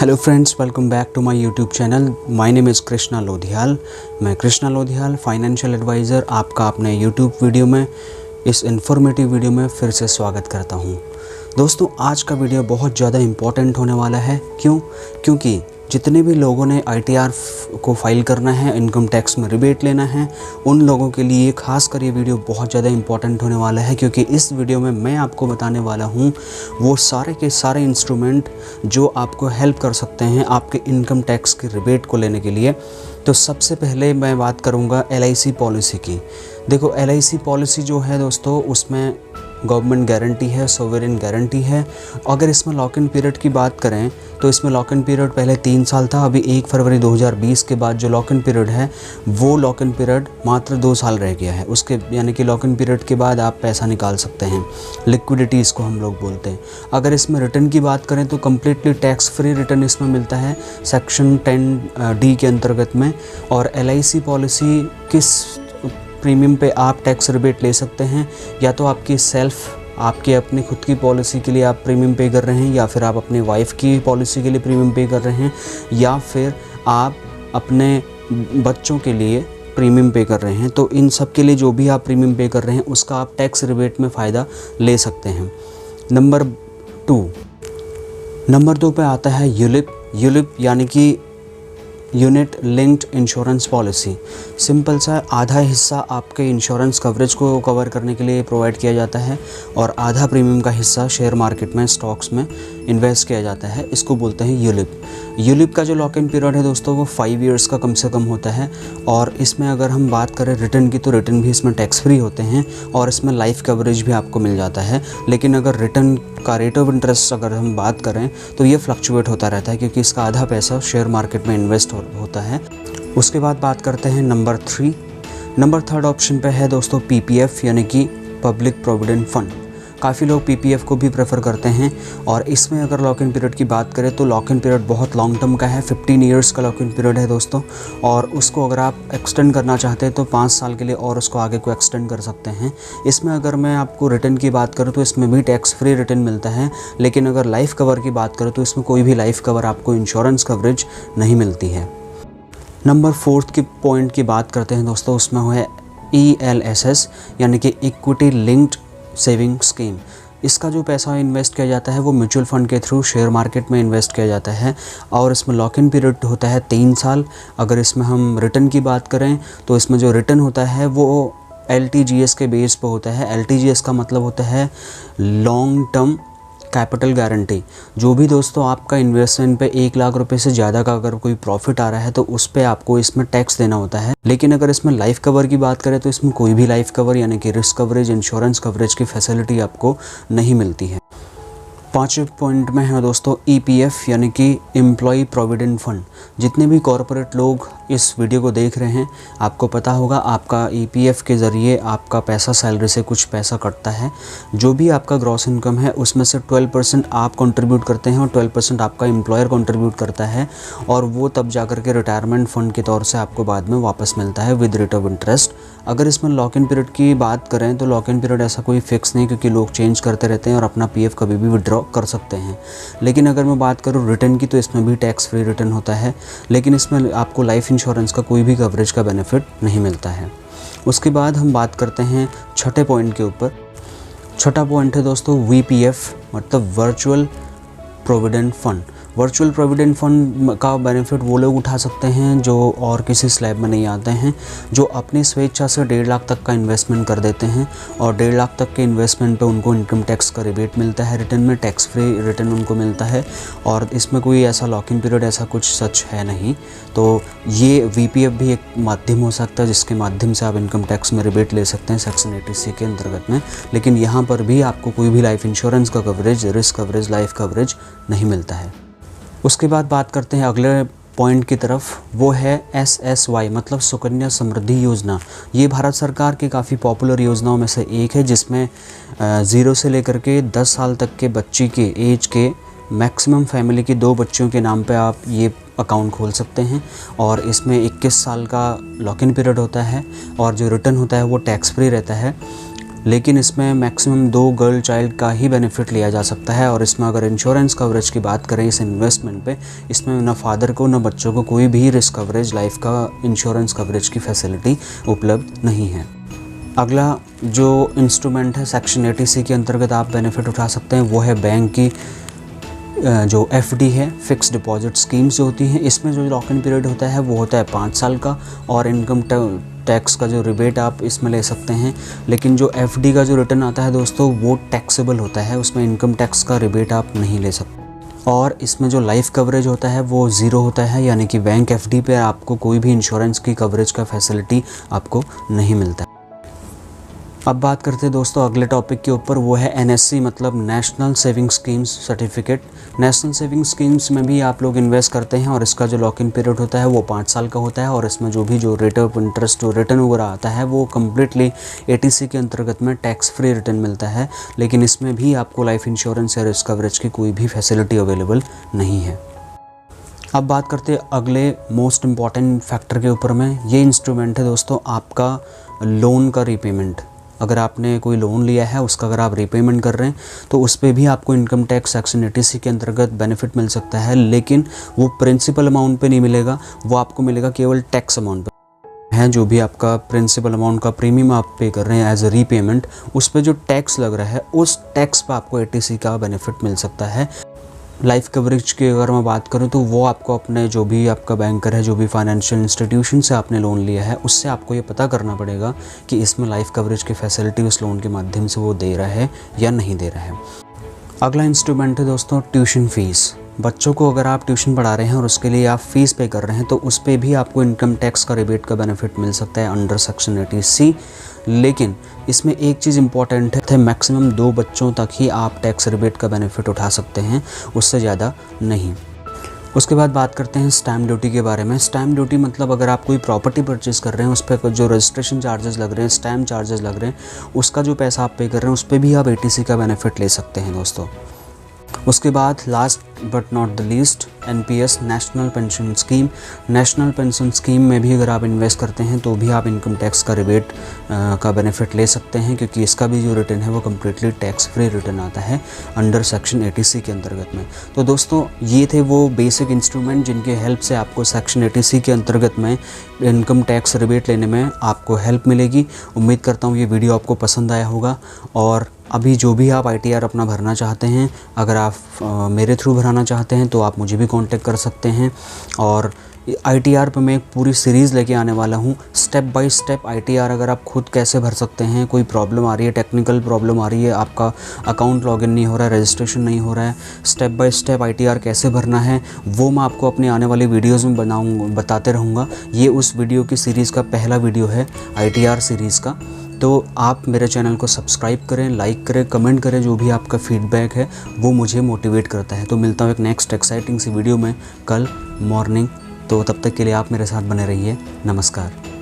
Hello friends, welcome back to my YouTube channel. My name is Krishna Lodhiyal. मैं Krishna Lodhiyal, financial adviser, आपका अपने YouTube video में, इस इन्फॉर्मेटिव वीडियो में फिर से स्वागत करता हूं। दोस्तों, आज का वीडियो बहुत ज़्यादा इम्पॉर्टेंट होने वाला है। क्योंकि जितने भी लोगों ने ITR को फाइल करना है, इनकम टैक्स में रिबेट लेना है, उन लोगों के लिए खासकर ये वीडियो बहुत ज़्यादा इम्पॉर्टेंट होने वाला है। क्योंकि इस वीडियो में मैं आपको बताने वाला हूँ वो सारे के सारे इंस्ट्रूमेंट जो आपको हेल्प कर सकते हैं आपके इनकम टैक्स की रिबेट को लेने के लिए। तो सबसे पहले मैं बात करूँगा LIC पॉलिसी की। देखो, LIC पॉलिसी जो है दोस्तों, उसमें गवर्नमेंट गारंटी है, सोवरेन गारंटी है। अगर इसमें लॉक इन पीरियड की बात करें तो इसमें लॉक इन पीरियड पहले 3 साल था। अभी 1 फरवरी 2020 के बाद जो लॉक इन पीरियड है वो लॉक इन पीरियड मात्र 2 साल रह गया है। उसके यानी कि लॉक इन पीरियड के बाद आप पैसा निकाल सकते हैं। लिक्विडिटी इसको हम लोग बोलते हैं। अगर इसमें रिटर्न की बात करें तो कम्प्लीटली टैक्स फ्री रिटर्न इसमें मिलता है सेक्शन 10D के अंतर्गत में। और LIC पॉलिसी किस प्रीमियम पे आप टैक्स रिबेट ले सकते हैं, या तो आपकी अपनी खुद की पॉलिसी के लिए आप प्रीमियम पे कर रहे हैं, या फिर आप अपनी वाइफ की पॉलिसी के लिए प्रीमियम पे कर रहे हैं, या फिर आप अपने बच्चों के लिए प्रीमियम पे कर रहे हैं। तो इन सब के लिए जो भी आप प्रीमियम पे कर रहे हैं उसका आप टैक्स रिबेट में फ़ायदा ले सकते हैं। नंबर 2 पे आता है यूलिप यानी कि unit linked insurance policy. Simple सा, आधा हिस्सा आपके इंश्योरेंस कवरेज को कवर करने के लिए प्रोवाइड किया जाता है और आधा प्रीमियम का हिस्सा शेयर मार्केट में, स्टॉक्स में इन्वेस्ट किया जाता है। इसको बोलते हैं यूलिप का जो लॉक इन पीरियड है दोस्तों वो 5 इयर्स का कम से कम होता है। और इसमें अगर हम बात करें रिटर्न की तो रिटर्न भी इसमें टैक्स फ्री होते हैं और इसमें लाइफ कवरेज भी आपको मिल जाता है। लेकिन अगर रिटर्न का रेट ऑफ इंटरेस्ट अगर हम बात करें तो ये फ्लक्चुएट होता रहता है, क्योंकि इसका आधा पैसा शेयर मार्केट में इन्वेस्ट होता है। उसके बाद बात करते हैं नंबर 3 ऑप्शन पे है दोस्तों PPF यानी कि पब्लिक प्रोविडेंट फंड। काफ़ी लोग PPF को भी प्रेफर करते हैं। और इसमें अगर लॉक इन पीरियड की बात करें तो लॉक इन पीरियड बहुत लॉन्ग टर्म का है, 15 इयर्स का लॉक इन पीरियड है दोस्तों। और उसको अगर आप एक्सटेंड करना चाहते हैं तो 5 साल के लिए और उसको आगे को एक्सटेंड कर सकते हैं। इसमें अगर मैं आपको रिटर्न की बात करूँ तो इसमें भी टैक्स फ्री रिटर्न मिलता है। लेकिन अगर लाइफ कवर की बात करूँ तो इसमें कोई भी लाइफ कवर आपको इंश्योरेंस कवरेज नहीं मिलती है। नंबर 4 की पॉइंट की बात करते हैं दोस्तों, उसमें है ELSS यानी कि इक्विटी लिंक्ड सेविंग स्कीम। इसका जो पैसा इन्वेस्ट किया जाता है वो म्यूचुअल फंड के थ्रू शेयर मार्केट में इन्वेस्ट किया जाता है और इसमें लॉक इन पीरियड होता है 3 साल। अगर इसमें हम रिटर्न की बात करें तो इसमें जो रिटर्न होता है वो LTGS के बेस पर होता है। LTGS का मतलब होता है लॉन्ग टर्म कैपिटल गारंटी। जो भी दोस्तों आपका इन्वेस्टमेंट पे 1 लाख रुपए से ज़्यादा का अगर कोई प्रॉफिट आ रहा है तो उस पर आपको इसमें टैक्स देना होता है। लेकिन अगर इसमें लाइफ कवर की बात करें तो इसमें कोई भी लाइफ कवर यानी कि रिस्क कवरेज, इंश्योरेंस कवरेज की फैसिलिटी आपको नहीं मिलती है। 5वें पॉइंट में है दोस्तों EPF यानी कि एम्प्लॉय प्रोविडेंट फंड। जितने भी कॉरपोरेट लोग इस वीडियो को देख रहे हैं आपको पता होगा आपका EPF के ज़रिए आपका पैसा, सैलरी से कुछ पैसा कटता है। जो भी आपका ग्रॉस इनकम है उसमें से 12% आप कंट्रीब्यूट करते हैं और 12% आपका एम्प्लॉयर कंट्रीब्यूट करता है। और वो तब जाकर के रिटायरमेंट फ़ंड के तौर से आपको बाद में वापस मिलता है विद रेट ऑफ इंटरेस्ट। अगर इसमें लॉक इन पीरियड की बात करें तो लॉक इन पीरियड ऐसा कोई फिक्स नहीं, क्योंकि लोग चेंज करते रहते हैं और अपना PF कभी भी विड्रॉ कर सकते हैं। लेकिन अगर मैं बात करूँ रिटर्न की तो इसमें भी टैक्स फ्री रिटर्न होता है। लेकिन इसमें आपको लाइफ इंश्योरेंस का कोई भी कवरेज का बेनिफिट नहीं मिलता है। उसके बाद हम बात करते हैं छठे पॉइंट के ऊपर। छठा पॉइंट है दोस्तों VPF मतलब virtual provident fund. Virtual provident fund का बेनिफिट वो लोग उठा सकते हैं जो और किसी स्लैब में नहीं आते हैं, जो अपनी स्वेच्छा से 1.5 लाख तक का इन्वेस्टमेंट कर देते हैं और 1.5 लाख तक के इन्वेस्टमेंट पे उनको इनकम टैक्स का रिबेट मिलता है, रिटर्न में टैक्स फ्री रिटर्न उनको मिलता है। और इसमें कोई ऐसा लॉक इन पीरियड ऐसा कुछ सच है नहीं। तो ये VPF भी एक माध्यम हो सकता है जिसके माध्यम से आप इनकम टैक्स में रिबेट ले सकते हैं सेक्शन 80C के अंतर्गत में। लेकिन यहाँ पर भी आपको कोई भी लाइफ इंश्योरेंस का coverage, risk coverage, life coverage नहीं मिलता है। उसके बाद बात करते हैं अगले पॉइंट की तरफ, वो है SSY मतलब सुकन्या समृद्धि योजना। ये भारत सरकार की काफ़ी पॉपुलर योजनाओं में से एक है, जिसमें 0 से लेकर के 10 साल तक के बच्ची के एज के मैक्सिमम फैमिली की 2 बच्चियों के नाम पे आप ये अकाउंट खोल सकते हैं। और इसमें 21 साल का लॉक इन पीरियड होता है और जो रिटर्न होता है वो टैक्स फ्री रहता है। लेकिन इसमें मैक्सिमम 2 गर्ल चाइल्ड का ही बेनिफिट लिया जा सकता है। और इसमें अगर इंश्योरेंस कवरेज की बात करें इस इन्वेस्टमेंट पे, इसमें ना फादर को ना बच्चों को कोई भी रिस्क कवरेज, लाइफ का इंश्योरेंस कवरेज की फैसिलिटी उपलब्ध नहीं है। अगला जो इंस्ट्रूमेंट है सेक्शन 80C के अंतर्गत आप बेनिफिट उठा सकते हैं वो है बैंक की जो FD है, फिक्स डिपॉजिट स्कीम्स जो होती हैं। इसमें जो लॉक इन पीरियड होता है वो होता है 5 साल का, और इनकम टैक्स का जो रिबेट आप इसमें ले सकते हैं। लेकिन जो FD का जो रिटर्न आता है दोस्तों वो टैक्सेबल होता है, उसमें इनकम टैक्स का रिबेट आप नहीं ले सकते। और इसमें जो लाइफ कवरेज होता है वो 0 होता है, यानी कि बैंक FD पे आपको कोई भी इंश्योरेंस की कवरेज का फैसिलिटी आपको नहीं मिलता। अब बात करते हैं दोस्तों अगले टॉपिक के ऊपर, वो है NSC मतलब national saving schemes certificate. National saving schemes में भी आप लोग इन्वेस्ट करते हैं और इसका जो लॉक इन पीरियड होता है वो 5 साल का होता है। और इसमें जो भी जो रेट ऑफ इंटरेस्ट जो रिटर्न वगैरह आता है वो कम्प्लीटली 80C के अंतर्गत में टैक्स फ्री रिटर्न मिलता है। लेकिन इसमें भी आपको लाइफ इंश्योरेंस या रिस्क कवरेज की कोई भी फैसिलिटी अवेलेबल नहीं है। अब बात करते हैं अगले मोस्ट इम्पॉर्टेंट फैक्टर के ऊपर में। ये इंस्ट्रूमेंट है दोस्तों आपका लोन का रीपेमेंट। अगर आपने कोई लोन लिया है उसका अगर आप रीपेमेंट कर रहे हैं तो उस पर भी आपको इनकम टैक्स सेक्शन 80C के अंतर्गत बेनिफिट मिल सकता है। लेकिन वो प्रिंसिपल अमाउंट पे नहीं मिलेगा, वो आपको मिलेगा केवल टैक्स अमाउंट पे है। जो भी आपका प्रिंसिपल अमाउंट का प्रीमियम आप पे कर रहे हैं एज अ रीपेमेंट, उस पर जो टैक्स लग रहा है उस टैक्स पर आपको 80C का बेनिफिट मिल सकता है। लाइफ कवरेज की अगर मैं बात करूं तो वो आपको अपने जो भी आपका बैंकर है, जो भी फाइनेंशियल इंस्टीट्यूशन से आपने लोन लिया है, उससे आपको ये पता करना पड़ेगा कि इसमें लाइफ कवरेज की फैसिलिटी उस लोन के माध्यम से वो दे रहा है या नहीं दे रहा है। अगला इंस्ट्रूमेंट है दोस्तों ट्यूशन फ़ीस। बच्चों को अगर आप ट्यूशन पढ़ा रहे हैं और उसके लिए आप फ़ीस पे कर रहे हैं तो उस पर भी आपको इनकम टैक्स का रिबेट का बेनिफिट मिल सकता है अंडर सेक्शन 80C। लेकिन इसमें एक चीज़ इंपॉर्टेंट है, मैक्सिमम 2 बच्चों तक ही आप टैक्स रिबेट का बेनिफिट उठा सकते हैं, उससे ज़्यादा नहीं। उसके बाद बात करते हैं स्टैम्प ड्यूटी के बारे में। स्टैम्प ड्यूटी मतलब अगर आप कोई प्रॉपर्टी परचेज़ कर रहे हैं उस पर जो रजिस्ट्रेशन चार्जेस लग रहे हैं, स्टैम्प चार्जेस लग रहे हैं, उसका जो पैसा आप पे कर रहे हैं उस पर भी आप 80C का बेनिफिट ले सकते हैं दोस्तों। उसके बाद last but not the least NPS national pension scheme. National pension scheme में भी अगर आप इन्वेस्ट करते हैं तो भी आप इनकम टैक्स का रिबेट का बेनिफिट ले सकते हैं, क्योंकि इसका भी जो रिटर्न है वो कम्प्लीटली टैक्स फ्री रिटर्न आता है अंडर सेक्शन 80C के अंतर्गत में। तो दोस्तों ये थे वो बेसिक इंस्ट्रूमेंट जिनके हेल्प से आपको सेक्शन 80C के अंतर्गत में इनकम टैक्स रिबेट लेने में आपको हेल्प मिलेगी। उम्मीद करता हूँ ये वीडियो आपको पसंद आया होगा। और अभी जो भी आप ITR अपना भरना चाहते हैं, अगर आप मेरे थ्रू भराना चाहते हैं तो आप मुझे भी कांटेक्ट कर सकते हैं। और ITR पे मैं एक पूरी सीरीज़ लेके आने वाला हूँ, स्टेप बाय स्टेप ITR अगर आप खुद कैसे भर सकते हैं। कोई प्रॉब्लम आ रही है, टेक्निकल प्रॉब्लम आ रही है, आपका अकाउंट लॉगिन नहीं हो रहा है, रजिस्ट्रेशन नहीं हो रहा है, स्टेप बाय स्टेप ITR कैसे भरना है वो मैं आपको अपनी आने वाली वीडियोज़ में बताते रहूँगा। ये उस वीडियो की सीरीज़ का पहला वीडियो है ITR सीरीज़ का। तो आप मेरे चैनल को सब्सक्राइब करें, लाइक करें, कमेंट करें। जो भी आपका फीडबैक है वो मुझे मोटिवेट करता है। तो मिलता हूँ एक नेक्स्ट एक्साइटिंग सी वीडियो में कल मॉर्निंग। तो तब तक के लिए आप मेरे साथ बने रहिए। नमस्कार।